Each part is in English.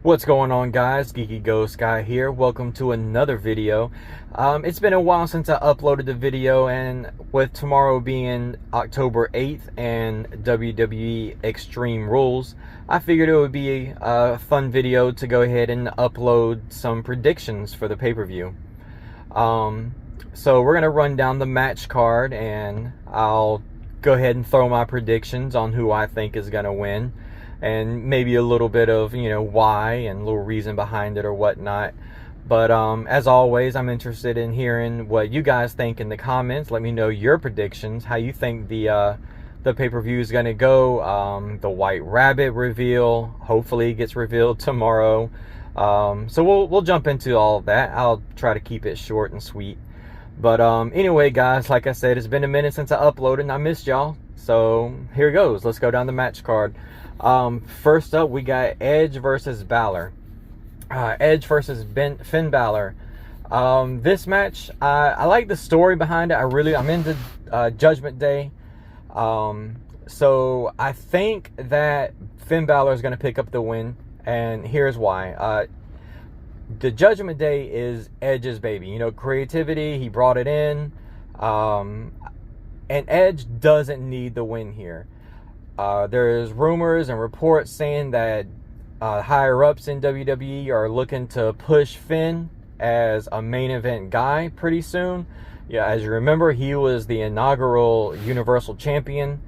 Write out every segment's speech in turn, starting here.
What's going on, guys? Geeky Ghost Guy here. Welcome to another video. It's been a while since I uploaded the video, and with tomorrow being October 8th and WWE Extreme Rules, I figured it would be a fun video to go ahead and upload some predictions for the pay-per-view. So we're going to run down the match card, and I'll go ahead and throw my predictions on who I think is going to win. And maybe a little bit of, why and a little reason behind it or whatnot. But as always, I'm interested in hearing what you guys think in the comments. Let me know your predictions, how you think the pay-per-view is going to go. The White Rabbit reveal hopefully gets revealed tomorrow. So we'll jump into all of that. I'll try to keep it short and sweet. But anyway, guys, like I said, it's been a minute since I uploaded and I missed y'all. So here goes. Let's go down the match card. First up, we got Edge versus Balor. Edge versus Finn Balor. This match, I like the story behind it. I'm into Judgment Day. So I think that Finn Balor is going to pick up the win, and here's why. The Judgment Day is Edge's baby. Creativity. He brought it in. And Edge doesn't need the win here. There's rumors and reports saying that higher ups in WWE are looking to push Finn as a main event guy pretty soon. Yeah, as you remember, he was the inaugural Universal Champion.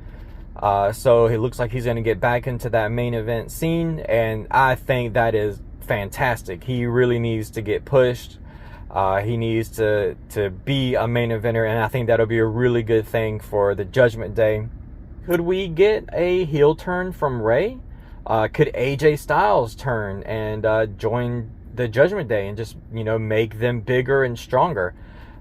So it looks like he's going to get back into that main event scene, and I think that is fantastic. He really needs to get pushed. He needs to be a main eventer, and I think that'll be a really good thing for the Judgment Day. Could we get a heel turn from Rey? Could AJ Styles turn and join the Judgment Day and just, make them bigger and stronger?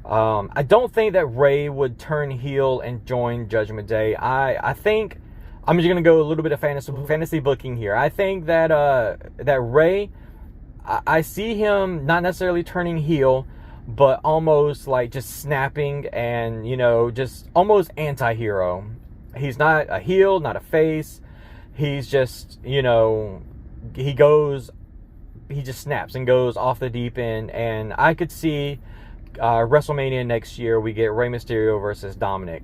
I don't think that Rey would turn heel and join Judgment Day. I think I'm just going to go a little bit of fantasy booking here. I think that that Rey, I see him not necessarily turning heel, but almost like just snapping and, just almost anti-hero. He's not a heel, not a face. He's just, he just snaps and goes off the deep end. And I could see WrestleMania next year, we get Rey Mysterio versus Dominic.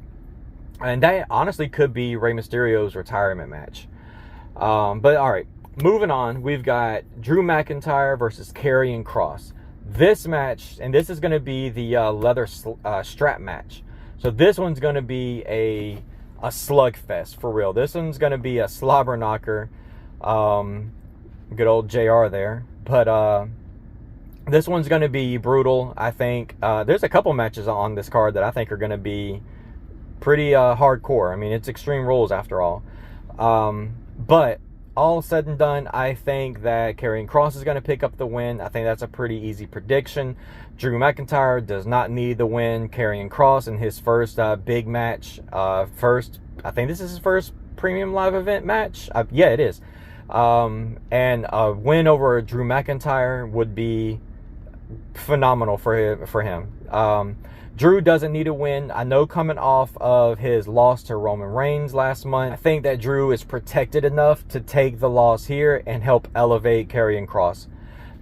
And that honestly could be Rey Mysterio's retirement match. But all right, moving on, we've got Drew McIntyre versus Karrion Kross. This match, and this is going to be the leather strap match. So this one's going to be a slugfest for real. This one's going to be a slobber knocker. Good old JR there. But this one's going to be brutal, I think. There's a couple matches on this card that I think are going to be pretty hardcore. I mean, it's Extreme Rules after all. But all said and done, I think that Karrion Kross is going to pick up the win. I think that's a pretty easy prediction. Drew McIntyre does not need the win. Karrion Kross in his first big match. I think this is his first premium live event match. Yeah, it is. And a win over Drew McIntyre would be phenomenal for him. Drew doesn't need a win. I know coming off of his loss to Roman Reigns last month, I think that Drew is protected enough to take the loss here and help elevate Karrion Kross.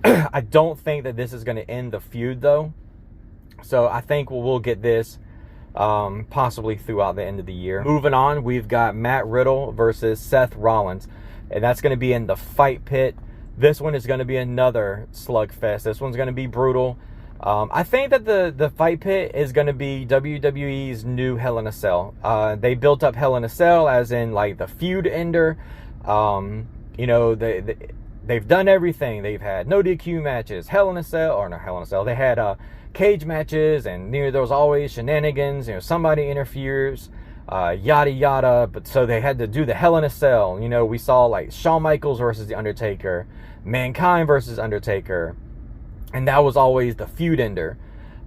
I don't think that this is going to end the feud, though. So I think we'll get this possibly throughout the end of the year. Moving on, we've got Matt Riddle versus Seth Rollins. And that's going to be in the Fight Pit. This one is going to be another slugfest. This one's going to be brutal. I think that the Fight Pit is going to be WWE's new Hell in a Cell. They built up Hell in a Cell as in like the feud ender. They've done everything. They've had no DQ matches, Hell in a Cell. They had cage matches, and there was always shenanigans. Somebody interferes, yada yada. But so they had to do the Hell in a Cell. We saw like Shawn Michaels versus the Undertaker, Mankind versus Undertaker. And that was always the feud ender.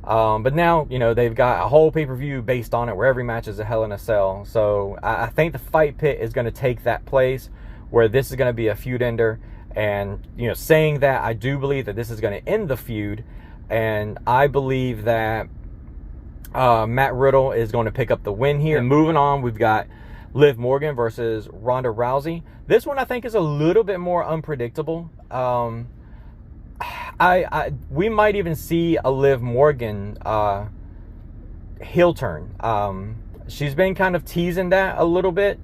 But now, they've got a whole pay-per-view based on it where every match is a Hell in a Cell. So I think the Fight Pit is going to take that place where this is going to be a feud ender. And, saying that, I do believe that this is going to end the feud. And I believe that Matt Riddle is going to pick up the win here. And moving on, we've got Liv Morgan versus Ronda Rousey. This one I think is a little bit more unpredictable. We might even see a Liv Morgan heel turn. She's been kind of teasing that a little bit.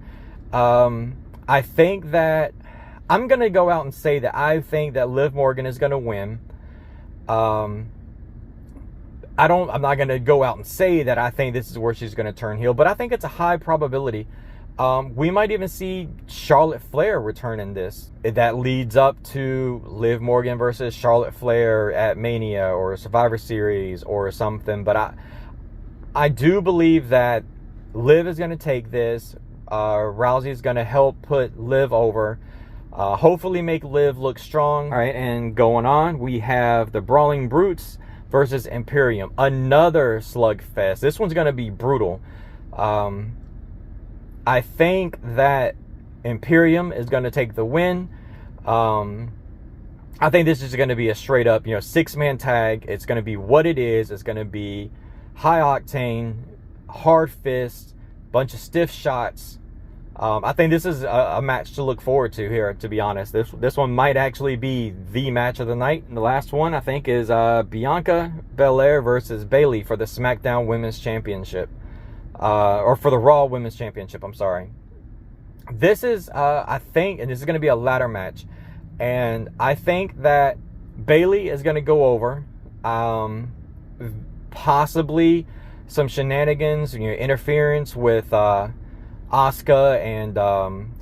I think that I'm gonna go out and say that I think that Liv Morgan is gonna win. I'm not gonna go out and say that I think this is where she's gonna turn heel, but I think it's a high probability. We might even see Charlotte Flair return in this. That leads up to Liv Morgan versus Charlotte Flair at Mania or Survivor Series or something. But I do believe that Liv is going to take this. Rousey is going to help put Liv over. Hopefully make Liv look strong. All right, and going on, we have the Brawling Brutes versus Imperium. Another slugfest. This one's going to be brutal. I think that Imperium is going to take the win. I think this is going to be a straight up, 6-man tag. It's going to be what it is. It's going to be high octane, hard fist, bunch of stiff shots. I think this is a match to look forward to here, to be honest. This one might actually be the match of the night. And the last one, I think, is Bianca Belair versus Bayley for the SmackDown Women's Championship. Or for the Raw Women's Championship, I'm sorry. This is, I think, and this is going to be a ladder match. And I think that Bayley is going to go over. Possibly some shenanigans, interference with Asuka and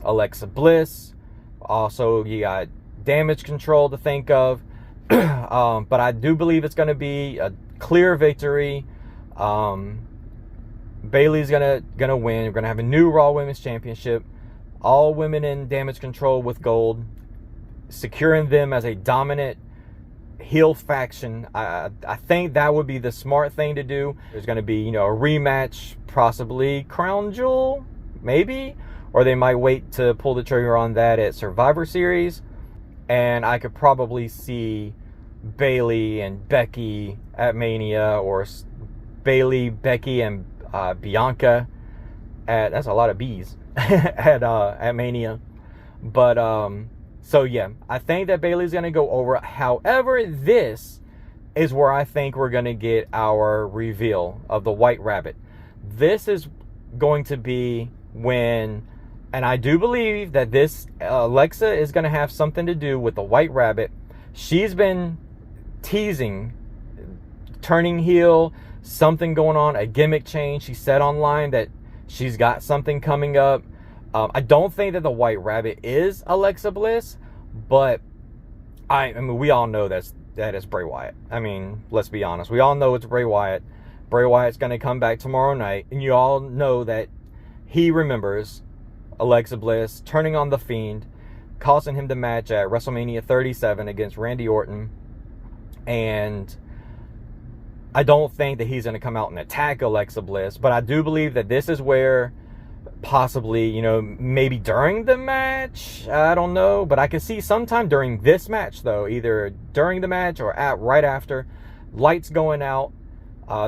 Alexa Bliss. Also, you got Damage Control to think of. But I do believe it's going to be a clear victory. Bayley's gonna win. We're gonna have a new Raw Women's Championship. All women in Damage Control with gold, securing them as a dominant heel faction. I think that would be the smart thing to do. There's gonna be a rematch, possibly Crown Jewel, maybe, or they might wait to pull the trigger on that at Survivor Series. And I could probably see Bayley and Becky at Mania, or Bayley, Becky, and Bianca that's a lot of B's at Mania. But so yeah, I think that Bayley's gonna go over. However, this is where I think we're gonna get our reveal of the White Rabbit. This is going to be when, and I do believe that this Alexa is gonna have something to do with the White Rabbit. She's been teasing turning heel, something going on, a gimmick change. She said online that she's got something coming up. I don't think that the White Rabbit is Alexa Bliss, but I mean, we all know that is Bray Wyatt. I mean, let's be honest. We all know it's Bray Wyatt. Bray Wyatt's going to come back tomorrow night, and you all know that he remembers Alexa Bliss turning on The Fiend, costing him the match at WrestleMania 37 against Randy Orton. And I don't think that he's going to come out and attack Alexa Bliss, but I do believe that this is where possibly, maybe during the match, I don't know, but I can see sometime during this match, though, either during the match or right after, lights going out.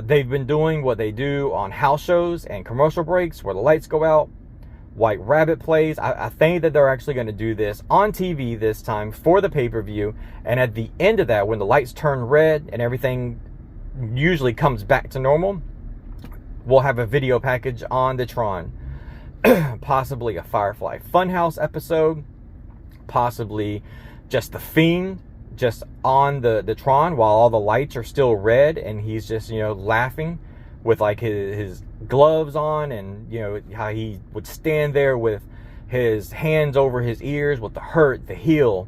They've been doing what they do on house shows and commercial breaks where the lights go out. White Rabbit plays. I think that they're actually going to do this on TV this time for the pay-per-view. And at the end of that, when the lights turn red and everything usually comes back to normal, we'll have a video package on the Tron. Possibly a Firefly Funhouse episode. Possibly just The Fiend just on the Tron while all the lights are still red and he's just, laughing with like his gloves on, and how he would stand there with his hands over his ears with the hurt, the heel,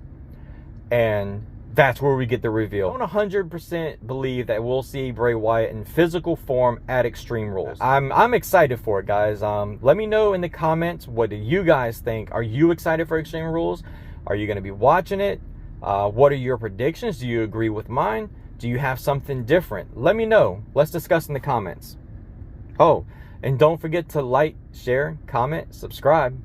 and that's where we get the reveal. I don't 100% believe that we'll see Bray Wyatt in physical form at Extreme Rules. I'm excited for it, guys. Let me know in the comments, what do you guys think? Are you excited for Extreme Rules? Are you going to be watching it? What are your predictions? Do you agree with mine? Do you have something different? Let me know. Let's discuss in the comments. Oh, and don't forget to like, share, comment, subscribe.